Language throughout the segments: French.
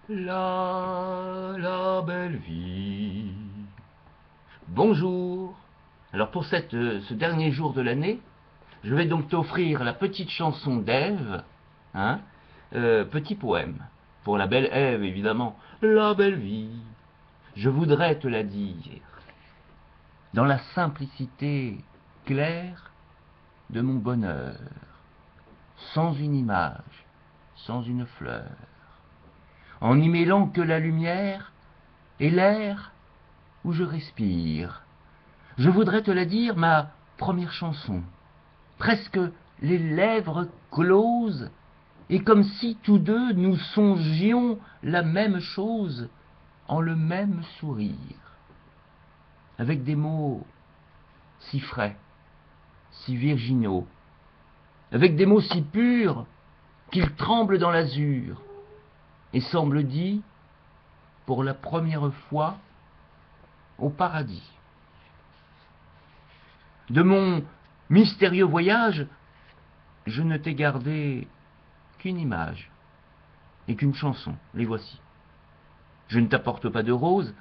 La belle vie. Bonjour. Alors pour ce dernier jour de l'année, je vais donc t'offrir la petite chanson d'Ève, hein, petit poème. Pour la belle Ève, évidemment. La belle vie. Je voudrais te la dire. Dans la simplicité claire de mon bonheur. Sans une image, sans une fleur. En n'y mêlant que la lumière et l'air où je respire. Je voudrais te la dire, ma première chanson, presque les lèvres closes, et comme si tous deux nous songions la même chose en le même sourire, avec des mots si frais, si virginaux, avec des mots si purs qu'ils tremblent dans l'azur, et semblent dits, pour la première fois, au paradis. De mon mystérieux voyage, je ne t'ai gardé qu'une image et qu'une chanson, les voici. Je ne t'apporte pas de roses,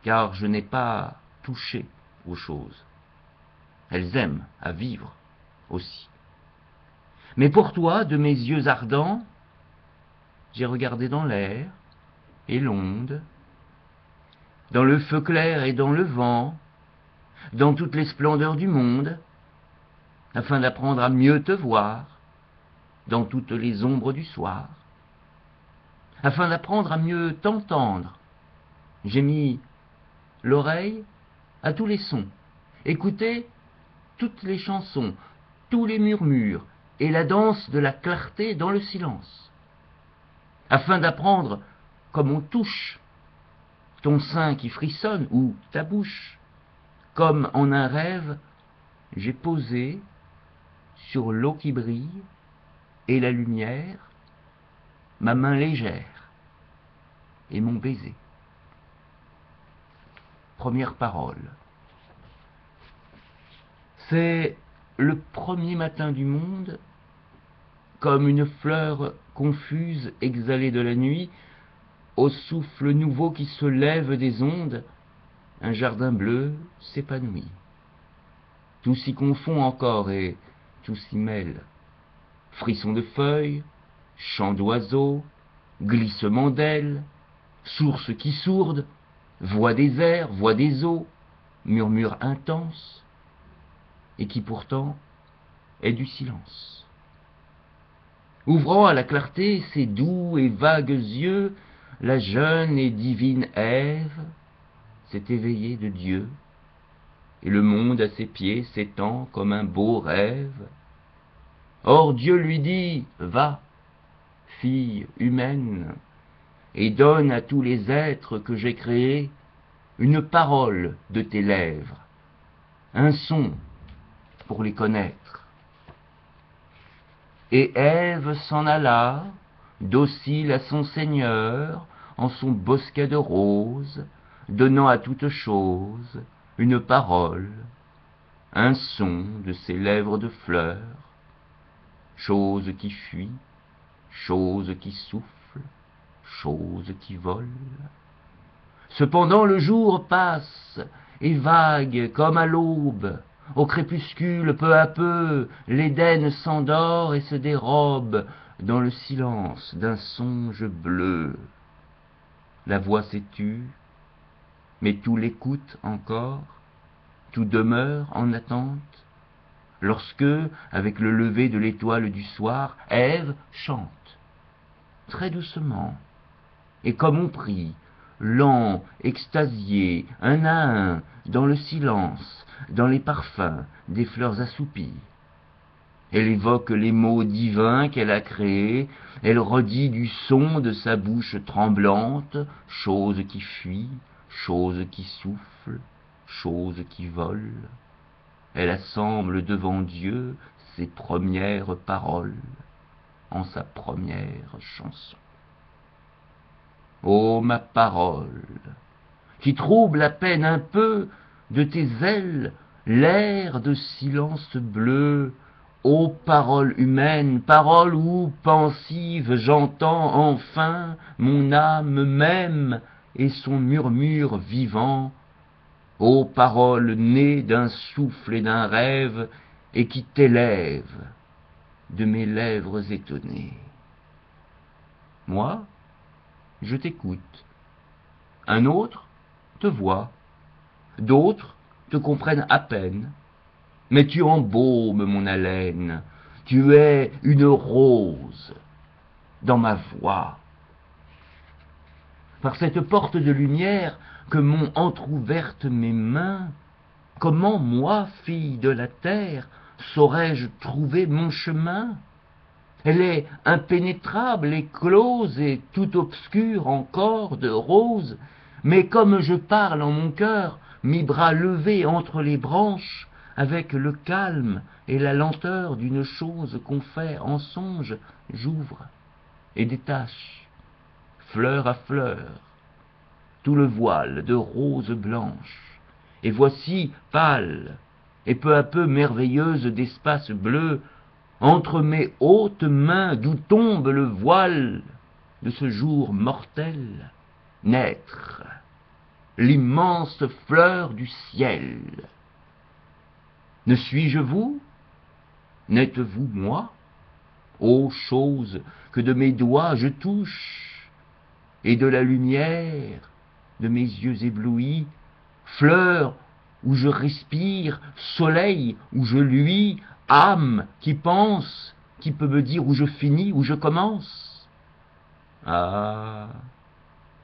car je n'ai pas touché aux choses. Elles aiment à vivre aussi. Mais pour toi, de mes yeux ardents, j'ai regardé dans l'air et l'onde, dans le feu clair et dans le vent, dans toutes les splendeurs du monde, afin d'apprendre à mieux te voir, dans toutes les ombres du soir, afin d'apprendre à mieux t'entendre. J'ai mis l'oreille à tous les sons, écouter toutes les chansons, tous les murmures, et la danse de la clarté dans le silence, afin d'apprendre comme on touche ton sein qui frissonne ou ta bouche, comme en un rêve, j'ai posé sur l'eau qui brille et la lumière, ma main légère et mon baiser. Première parole. C'est le premier matin du monde, comme une fleur confuse exhalée de la nuit, au souffle nouveau qui se lève des ondes, un jardin bleu s'épanouit. Tout s'y confond encore et tout s'y mêle. Frissons de feuilles, chants d'oiseaux, glissements d'ailes, sources qui sourdent, voix des airs, voix des eaux, murmure intense, et qui pourtant est du silence. Ouvrant à la clarté ses doux et vagues yeux, la jeune et divine Ève s'est éveillée de Dieu, et le monde à ses pieds s'étend comme un beau rêve. Or Dieu lui dit, va, fille humaine, et donne à tous les êtres que j'ai créés une parole de tes lèvres, un son pour les connaître. Et Ève s'en alla, docile à son Seigneur, en son bosquet de roses, donnant à toute chose une parole, un son de ses lèvres de fleurs, chose qui fuit, chose qui souffle, chose qui vole. Cependant le jour passe, et vague comme à l'aube, au crépuscule peu à peu, l'Éden s'endort et se dérobe dans le silence d'un songe bleu. La voix s'est tue, mais tout l'écoute encore, tout demeure en attente, lorsque, avec le lever de l'étoile du soir, Ève chante, très doucement, et comme on prie, lent, extasié, un à un, dans le silence, dans les parfums des fleurs assoupies. Elle évoque les mots divins qu'elle a créés, elle redit du son de sa bouche tremblante, chose qui fuit, chose qui souffle, chose qui vole. Elle assemble devant Dieu ses premières paroles en sa première chanson. Ô ma parole, qui trouble à peine un peu de tes ailes l'air de silence bleu, Ô parole humaine, parole où, pensive, j'entends enfin mon âme même et son murmure vivant. Ô parole née d'un souffle et d'un rêve, et qui t'élève de mes lèvres étonnées. Moi, je t'écoute. Un autre te voit, d'autres te comprennent à peine. Mais tu embaumes mon haleine, tu es une rose dans ma voix. Par cette porte de lumière que m'ont entr'ouverte mes mains, comment moi, fille de la terre, saurais-je trouver mon chemin? Elle est impénétrable et close et tout obscure encore de rose, mais comme je parle en mon cœur, mes bras levés entre les branches, avec le calme et la lenteur d'une chose qu'on fait en songe, j'ouvre et détache, fleur à fleur, tout le voile de rose blanche, et voici, pâle, et peu à peu merveilleuse d'espace bleu, entre mes hautes mains d'où tombe le voile de ce jour mortel, naître l'immense fleur du ciel. Ne suis-je vous? N'êtes-vous moi? Ô chose que de mes doigts je touche, et de la lumière de mes yeux éblouis, fleur où je respire, soleil où je luis, âme qui pense, qui peut me dire où je finis, où je commence? Ah,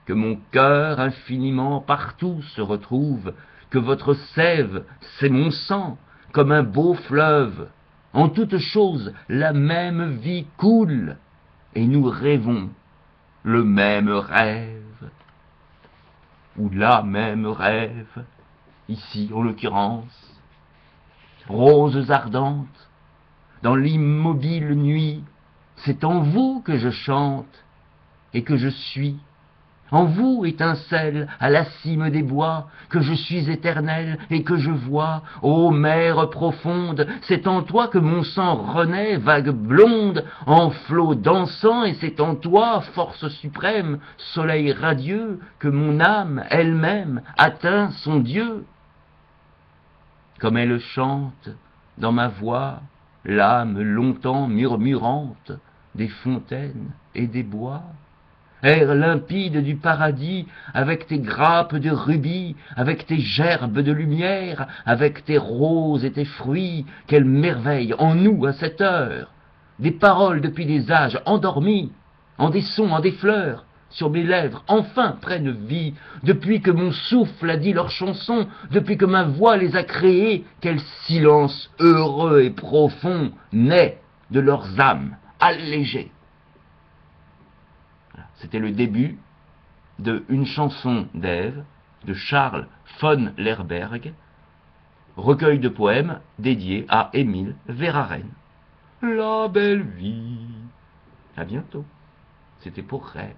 que mon cœur infiniment partout se retrouve, que votre sève, c'est mon sang, comme un beau fleuve. En toute chose, la même vie coule, et nous rêvons le même rêve, ou la même rêve, ici en l'occurrence. Roses ardentes, dans l'immobile nuit, c'est en vous que je chante et que je suis. En vous, étincelle, à la cime des bois, que je suis éternel et que je vois, ô mer profonde, c'est en toi que mon sang renaît, vague blonde, en flot dansant, et c'est en toi, force suprême, soleil radieux, que mon âme elle-même atteint son Dieu. Comme elle chante, dans ma voix, l'âme longtemps murmurante, des fontaines et des bois, air limpide du paradis, avec tes grappes de rubis, avec tes gerbes de lumière, avec tes roses et tes fruits, quelle merveille en nous à cette heure! Des paroles depuis des âges endormis, en des sons, en des fleurs, sur mes lèvres, enfin prennent vie, depuis que mon souffle a dit leurs chansons, depuis que ma voix les a créées, quel silence heureux et profond naît de leurs âmes allégées. C'était le début de Une chanson d'Ève de Charles von Lerberg, recueil de poèmes dédié à Émile Verhaeren. La belle vie. À bientôt. C'était pour Rêve.